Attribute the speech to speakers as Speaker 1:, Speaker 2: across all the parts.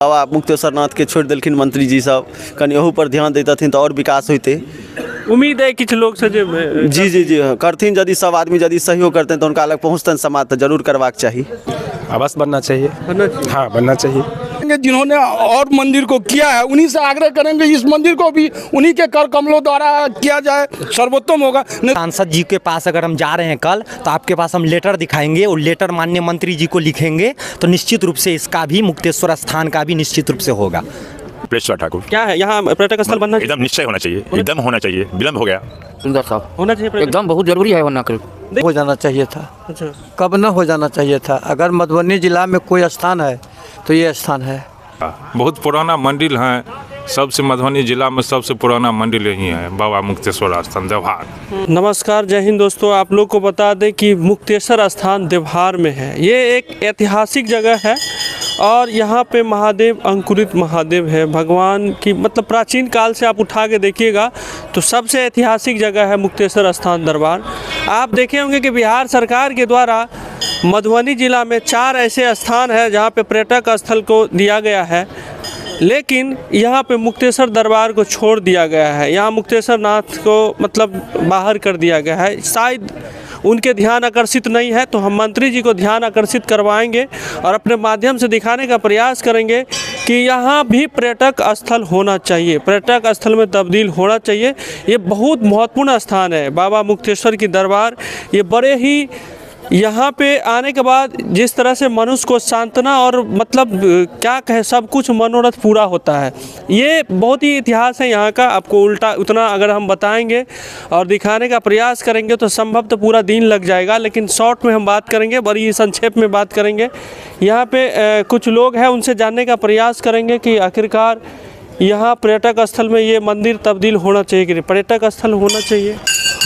Speaker 1: बाबा मुक्तेश्वर नाथ के छोड़ दिलखिन मंत्री जी सब, कनी ओहू पर ध्यान देतथिन तो और विकास होते।
Speaker 2: उम्मीद है किछु लोग से
Speaker 1: जी जी जी करथिन, यदि सब आदमी यदि सहयोग करते तो उनका अलग पहुँचतन समाज, तो जरूर करवाक चाहिए।
Speaker 3: अवश्य बनना चाहिए, हाँ बनना चाहिए।
Speaker 4: जिन्होंने और मंदिर को किया है उन्हीं से आग्रह करेंगे इस मंदिर को भी उन्हीं के कर कमलों द्वारा किया जाए, सर्वोत्तम होगा।
Speaker 5: सांसद जी के पास अगर हम जा रहे हैं कल, तो आपके पास हम लेटर दिखाएंगे और लेटर माननीय मंत्री जी को लिखेंगे, तो निश्चित रूप से इसका भी मुक्तेश्वर स्थान का भी निश्चित रूप से होगा।
Speaker 6: प्लेश्वर ठाकुर,
Speaker 2: क्या है यहाँ पर्यटक स्थल बनना
Speaker 6: एकदम निश्चय होना चाहिए, एकदम होना चाहिए, विलम्ब हो गया।
Speaker 7: सुंदर साहब
Speaker 2: होना चाहिए,
Speaker 7: एकदम बहुत जरूरी है, वरना
Speaker 8: हो जाना चाहिए था।
Speaker 2: अच्छा,
Speaker 8: कब न हो जाना चाहिए था। अगर मधुबनी जिला में कोई स्थान है तो ये स्थान है।
Speaker 9: बहुत पुराना मंदिर है, सबसे मधुबनी जिला में सबसे पुराना मंदिर यही है, बाबा मुक्तेश्वर स्थान देवहार।
Speaker 2: नमस्कार, जय हिंद दोस्तों। आप लोग को बता दें कि मुक्तेश्वर स्थान देवहार में है। ये एक ऐतिहासिक जगह है और यहाँ पे महादेव, अंकुरित महादेव है भगवान की, मतलब प्राचीन काल से आप उठा के देखिएगा तो सबसे ऐतिहासिक जगह है मुक्तेश्वर स्थान दरबार। आप देखे होंगे कि बिहार सरकार के द्वारा मधुबनी जिला में 4 ऐसे स्थान हैं जहाँ पे पर्यटक स्थल को दिया गया है, लेकिन यहाँ पे मुक्तेश्वर दरबार को छोड़ दिया गया है। यहाँ मुक्तेश्वर नाथ को मतलब बाहर कर दिया गया है। शायद उनके ध्यान आकर्षित नहीं है, तो हम मंत्री जी को ध्यान आकर्षित करवाएंगे और अपने माध्यम से दिखाने का प्रयास करेंगे कि यहाँ भी पर्यटक स्थल होना चाहिए, पर्यटक स्थल में तब्दील होना चाहिए। ये बहुत महत्वपूर्ण स्थान है बाबा मुक्तेश्वर की दरबार। ये बड़े ही यहाँ पे आने के बाद जिस तरह से मनुष्य को सांत्वना और मतलब क्या कहे, सब कुछ मनोरथ पूरा होता है। ये बहुत ही इतिहास है यहाँ का। आपको उल्टा उतना अगर हम बताएंगे और दिखाने का प्रयास करेंगे तो संभव तो पूरा दिन लग जाएगा, लेकिन शॉर्ट में हम बात करेंगे, बड़ी संक्षेप में बात करेंगे। यहाँ पे कुछ लोग हैं, उनसे जानने का प्रयास करेंगे कि आखिरकार यहाँ पर्यटक स्थल में ये मंदिर तब्दील होना चाहिए कि पर्यटक स्थल होना चाहिए।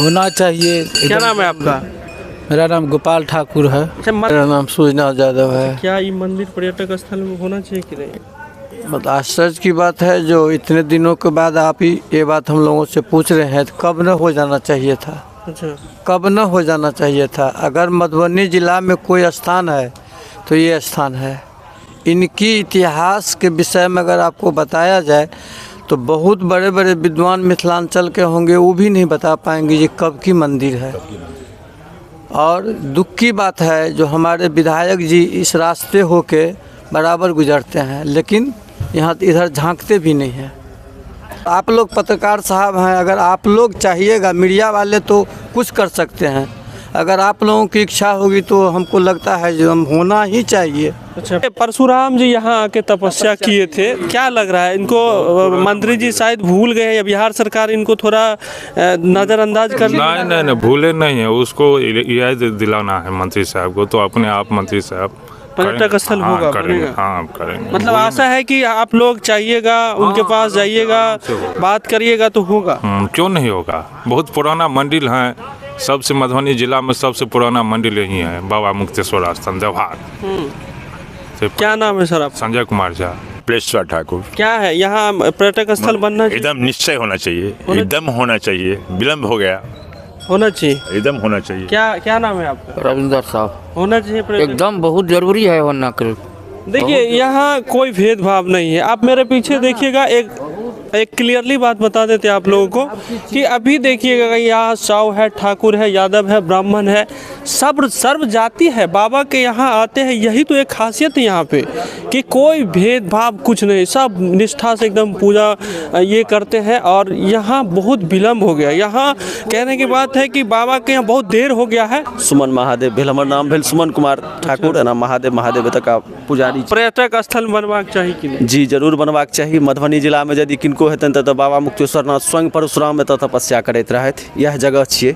Speaker 8: होना चाहिए।
Speaker 2: क्या नाम है आपका?
Speaker 8: मेरा नाम गोपाल ठाकुर है। मेरा नाम सूझनाथ यादव है।
Speaker 2: क्या ये मंदिर पर्यटक स्थल में होना चाहिए कि नहीं?
Speaker 8: मतलब आश्चर्य की बात है जो इतने दिनों के बाद आप ही ये बात हम लोगों से पूछ रहे हैं, तो कब न हो जाना चाहिए था।
Speaker 2: अच्छा,
Speaker 8: कब न हो जाना चाहिए था। अगर मधुबनी जिला में कोई स्थान है तो ये स्थान है। इनकी इतिहास के विषय में अगर आपको बताया जाए तो बहुत बड़े बड़े विद्वान मिथिलांचल के होंगे, वो भी नहीं बता पाएंगे ये कब की मंदिर है। और दुख की बात है जो हमारे विधायक जी इस रास्ते होके बराबर गुजरते हैं, लेकिन यहाँ इधर झांकते भी नहीं हैं। आप लोग पत्रकार साहब हैं, अगर आप लोग चाहिएगा, मीडिया वाले तो कुछ कर सकते हैं। अगर आप लोगों की इच्छा होगी तो हमको लगता है जो हम होना ही चाहिए।
Speaker 2: अच्छा, परशुराम जी यहाँ आके तपस्या किए थे, क्या लग रहा है इनको मंत्री जी शायद भूल गए या बिहार सरकार इनको थोड़ा नज़रअंदाज कर?
Speaker 9: नहीं भूले नहीं है, उसको याद दिलाना है मंत्री साहब को, तो अपने आप मंत्री साहब
Speaker 2: पर्यटक स्थल होगा,
Speaker 9: करेंगे। हाँ करेंगे।
Speaker 2: मतलब आशा है कि आप लोग चाहिएगा, उनके पास जाइएगा, बात करिएगा तो होगा।
Speaker 9: क्यों नहीं होगा। बहुत पुराना मंदिर है, सबसे मधुबनी जिला में सबसे पुराना मंदिर यही है, बाबा मुक्तेश्वर स्थान देवहार।
Speaker 2: क्या नाम है सर आप?
Speaker 6: संजय कुमार झा। प्लेश्वर ठाकुर,
Speaker 2: क्या है यहाँ पर्यटक स्थल बनना चाहिए?
Speaker 6: एकदम निश्चय होना चाहिए, एकदम होना चाहिए, विलम्ब हो गया।
Speaker 2: होना चाहिए,
Speaker 6: एकदम होना चाहिए।
Speaker 2: क्या नाम है आपका?
Speaker 7: रविंदर साहब,
Speaker 2: होना चाहिए
Speaker 7: एकदम बहुत जरूरी है, वरना
Speaker 2: देखिए यहाँ कोई भेदभाव नहीं है। आप मेरे पीछे देखिएगा, एक क्लियरली बात बता देते हैं आप लोगों को कि अभी देखिएगा यहाँ साव है, ठाकुर है, यादव है, ब्राह्मण है, सब सर्व जाति है। बाबा के यहाँ आते हैं, यही तो एक खासियत है यहाँ पे कि कोई भेदभाव कुछ नहीं, सब निष्ठा से एकदम पूजा ये करते हैं। और यहाँ बहुत विलम्ब हो गया। यहाँ कहने की बात है कि बाबा के यहाँ बहुत देर हो गया है।
Speaker 1: सुमन महादेव भेल, हमार नाम भेल सुमन कुमार ठाकुर, नाम महादेव तक का पुजारी।
Speaker 2: पर्यटक स्थल बनवाक चाहिए कि नहीं?
Speaker 1: जी जरूर बनवाक चाहिए। मधुबनी जिला में यदि किनको हेतन तो बाबा मुक्तेश्वर नाथ स्वयं परशुराम एतऽ तपस्या करैत रहथि। यह जगह छियै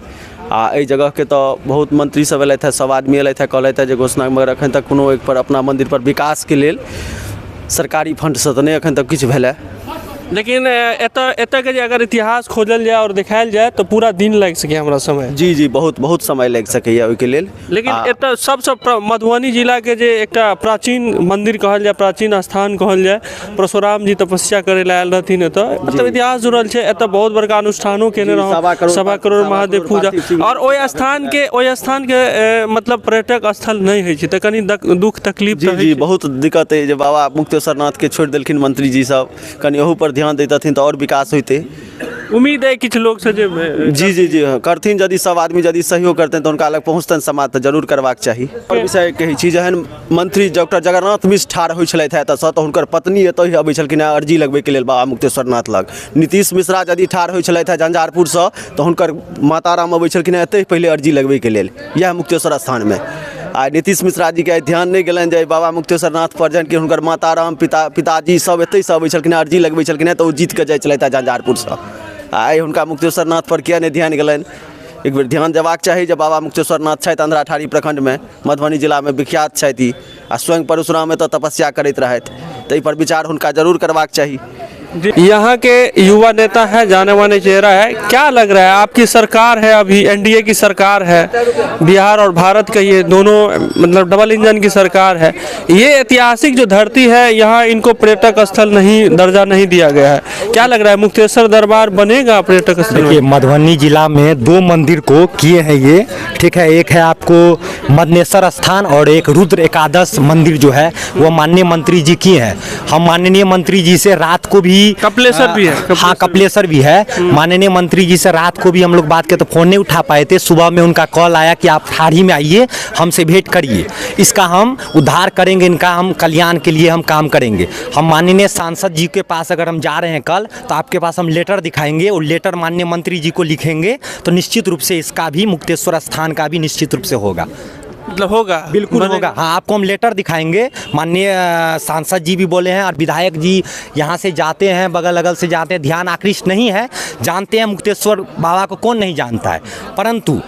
Speaker 1: आ एहि जगह के तो बहुत मंत्री सब एलथि है, सब आदमी एलथि है, कहलथि है जे घोषणा, मगर अखन तक कोनो एक पर अपना मंदिर पर विकास के लेल सरकारी फंड से तो नहीं अखन तक किछु भेलै।
Speaker 2: लेकिन एतऽ के जे अगर इतिहास खोजल जाए और दिखायल जाए तो पूरा दिन लग सके हमरा समय।
Speaker 1: जी जी, बहुत बहुत समय लग सकैए ओहिके लेल।
Speaker 2: लेकिन एतऽ सबसे मधुबनी जिला के जे एकटा प्राचीन मंदिर कहल जाए, प्राचीन स्थान कहल जाए, परशुराम जी तपस्या करे ला आयल रहथिन एतऽ, मतलब इतिहास जुड़ल छै। एतऽ बहुत बड़का अनुष्ठानो केने रहौ, 1.25 करोड़ महादेव पूजा, और ओहि स्थान के मतलब पर्यटक स्थल नहीं होइ छै तऽ कनी दुख तकलीफ।
Speaker 1: जी, बहुत दिक्कत है जे बाबा मुक्तेश्वर नाथ के छोड़ देलखिन मंत्री जी सब, कनी ओहू पर ध्यान देतथिन तो और विकास होते।
Speaker 2: उम्मीद है किछु लोग से जे
Speaker 1: जी जी जी करथिन, यदि सब आदमी यदि सहयोग करते तो उनका लग पहुँचतन समाज तो जरूर करबाक चाही। और विषय कहै छी, जहन मंत्री डॉक्टर जगन्नाथ मिश्र ठाढ़ होइ छलथि है एतऽसँ तऽ हुनकर पत्नी एतऽ अबै छलखिन है अर्जी लगबैके लेल बाबा मुक्तेश्वर नाथ लग। नीतीश मिश्रा यदि ठाढ़ होइ छलथि है झंझारपुरसँ तऽ हुनकर माताराम अबै छलखिन है एतहि पहिले अर्जी लगबैके लेल, इएह मुक्तेश्वर स्थानमे। आ नीतीश मिश्रा जी के ध्यान नहीं गेलनि जे बाबा मुक्तेश्वर नाथ पर जहन कि हुनकर माताराम पिताजी सब एतहिसँ अबै छलखिन है अर्जी लगबै छलखिन है तऽ ओ जीत के जाइ छलथि है झंझारपुरसँ। आइ हुनका मुक्तेश्वर नाथ पर किया नहीं ध्यान गेलनि? एक बेर ध्यान देबाक चाही जे बाबा मुक्तेश्वर नाथ छथि अंधराठाड़ी प्रखंड में, मधुबनी जिला में विख्यात छथि आ स्वयं परशुराम एतऽ तपस्या करैत रहथि, ताहि पर विचार हुनका जरूर करबाक चाही।
Speaker 2: यहाँ के युवा नेता है, जाने माने चेहरा है, क्या लग रहा है आपकी सरकार है अभी, एनडीए की सरकार है, बिहार और भारत का ये दोनों मतलब डबल इंजन की सरकार है, ये ऐतिहासिक जो धरती है यहाँ इनको पर्यटक स्थल नहीं दर्जा नहीं दिया गया है, क्या लग रहा है मुक्तेश्वर दरबार बनेगा पर्यटक स्थल?
Speaker 5: देखिए मधुबनी जिला में 2 मंदिर को किए हैं ये, ठीक है, एक है आपको मदनेश्वर स्थान और एक रुद्र एकादश मंदिर जो है वो माननीय मंत्री जी किए हैं। हम माननीय मंत्री जी से रात को भी
Speaker 2: कपिलेश्वर भी है,
Speaker 5: हाँ कपिलेश्वर भी है, माननीय मंत्री जी से रात को भी हम लोग बात किए तो फोन नहीं उठा पाए थे। सुबह में उनका कॉल आया कि आप ठाड़ी में आइए हमसे भेंट करिए, इसका हम उद्धार करेंगे, इनका हम कल्याण के लिए हम काम करेंगे। हम माननीय सांसद जी के पास अगर हम जा रहे हैं कल तो आपके पास हम लेटर दिखाएंगे और लेटर माननीय मंत्री जी को लिखेंगे तो निश्चित रूप से इसका भी मुक्तेश्वर स्थान का भी निश्चित रूप से होगा,
Speaker 2: मतलब होगा,
Speaker 5: बिल्कुल होगा। हाँ आपको हम लेटर दिखाएंगे, माननीय सांसद जी भी बोले हैं और विधायक जी यहाँ से जाते हैं, बगल अगल से जाते हैं, ध्यान आकृष्ट नहीं है, जानते हैं मुक्तेश्वर बाबा को कौन नहीं जानता है, परंतु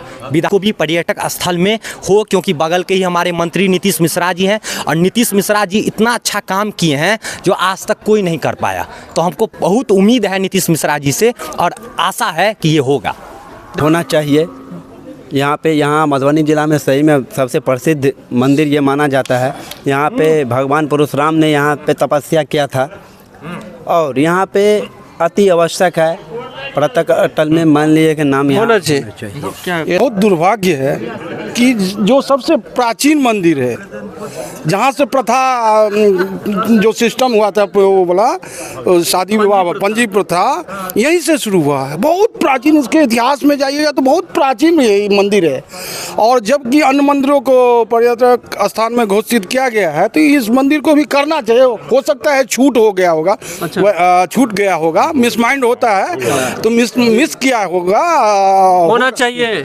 Speaker 5: को भी पर्यटक स्थल में हो, क्योंकि बगल के ही हमारे मंत्री नीतीश मिश्रा जी हैं और नीतीश मिश्रा जी इतना अच्छा काम किए हैं जो आज तक कोई नहीं कर पाया। तो हमको बहुत उम्मीद है नीतीश मिश्रा जी से और आशा है कि ये होना
Speaker 10: चाहिए। यहाँ मधुबनी जिला में सही में सबसे प्रसिद्ध मंदिर ये माना जाता है। यहाँ पे भगवान परशुराम ने यहाँ पे तपस्या किया था और यहाँ पे अति आवश्यक है पर्यटक स्थल में मान लीजिए कि नाम
Speaker 2: होना चाहिए।
Speaker 4: बहुत दुर्भाग्य है कि जो सबसे प्राचीन मंदिर है, जहाँ से प्रथा जो सिस्टम हुआ था वो बोला शादी विवाह पंजी प्रथा यहीं से शुरू हुआ है। बहुत प्राचीन, इसके इतिहास में जाइएगा तो बहुत प्राचीन ये मंदिर है। और जबकि अन्य मंदिरों को पर्यटक स्थान में घोषित किया गया है तो इस मंदिर को भी करना चाहिए। हो सकता है छूट हो गया होगा, छूट गया होगा, मिसमाइंड होता है तो मिस किया होगा, होना चाहिए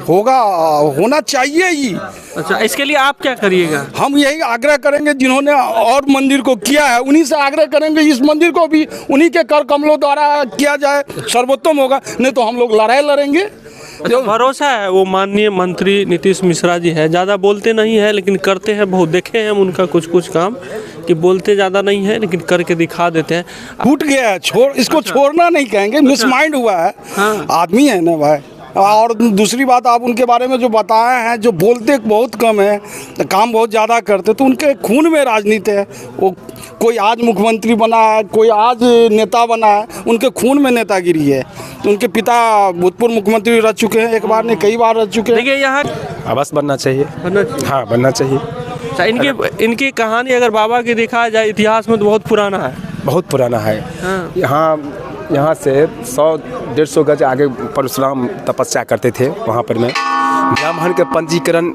Speaker 4: ही।
Speaker 2: अच्छा, इसके लिए आप क्या करिएगा?
Speaker 4: हम यही आग्रह करेंगे जिन्होंने और मंदिर को किया है उन्हीं से आग्रह करेंगे इस मंदिर को भी उन्हीं के कर कमलों द्वारा किया जाए, सर्वोत्तम होगा, नहीं तो हम लोग लड़ाई लड़ेंगे।
Speaker 2: जो भरोसा है वो माननीय मंत्री नीतीश मिश्रा जी है, ज़्यादा बोलते नहीं है लेकिन करते हैं बहुत, देखे हैं उनका कुछ काम कि बोलते ज़्यादा नहीं है लेकिन करके दिखा देते हैं।
Speaker 4: टूट गया है, इसको छोड़ना नहीं कहेंगे, मिसमाइंड हुआ है। हाँ। आदमी है ना भाई। और दूसरी बात आप उनके बारे में जो बताए हैं, जो बोलते बहुत कम है तो काम बहुत ज़्यादा करते, तो उनके खून में राजनीति है। वो कोई आज मुख्यमंत्री बना है, कोई आज नेता बना है, उनके खून में नेतागिरी है। तो उनके पिता भूतपूर्व मुख्यमंत्री रह चुके हैं, एक बार नहीं कई बार रह चुके हैं।
Speaker 2: देखिए यहाँ
Speaker 3: बस बनना चाहिए, हाँ बनना चाहिए।
Speaker 2: इनकी कहानी अगर बाबा की देखा जाए इतिहास में तो बहुत पुराना है,
Speaker 3: बहुत पुराना है।
Speaker 2: हाँ।
Speaker 3: यहाँ से 100-150 गज आगे परशुराम तपस्या करते थे, वहाँ पर में ब्राह्मण के पंजीकरण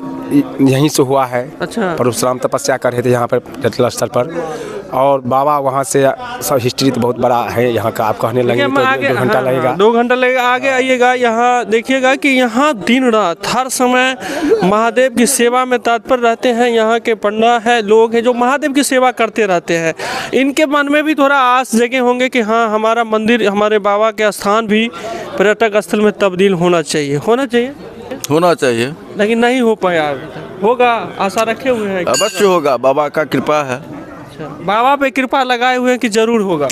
Speaker 3: यहीं से हुआ है।
Speaker 2: अच्छा।
Speaker 3: परशुराम तपस्या कर रहे थे यहाँ पर पर्यटन स्थल पर, और बाबा वहाँ से सब हिस्ट्री तो बहुत बड़ा है यहाँ का, आप कहने लगे तो 2 घंटा लगेगा।
Speaker 2: 2 घंटा लगेगा। आगे आइएगा, यहाँ देखिएगा कि यहाँ दिन रात हर समय महादेव की सेवा में तत्पर रहते हैं। यहाँ के पंडा है, लोग हैं जो महादेव की सेवा करते रहते हैं। इनके मन में भी थोड़ा आस जगे होंगे कि हाँ हमारा मंदिर, हमारे बाबा के स्थान भी पर्यटक स्थल में तब्दील होना चाहिए, लेकिन नहीं हो पाया। होगा, आशा रखे हुए हैं,
Speaker 1: अवश्य होगा, बाबा का कृपा है।
Speaker 2: बाबा पे कृपा लगाए हुए हैं कि जरूर होगा।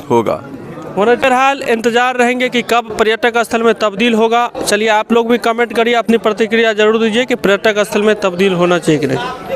Speaker 2: बहरहाल इंतजार रहेंगे कि कब पर्यटक स्थल में तब्दील होगा। चलिए आप लोग भी कमेंट करिए, अपनी प्रतिक्रिया जरूर दीजिए कि पर्यटक स्थल में तब्दील होना चाहिए कि नहीं।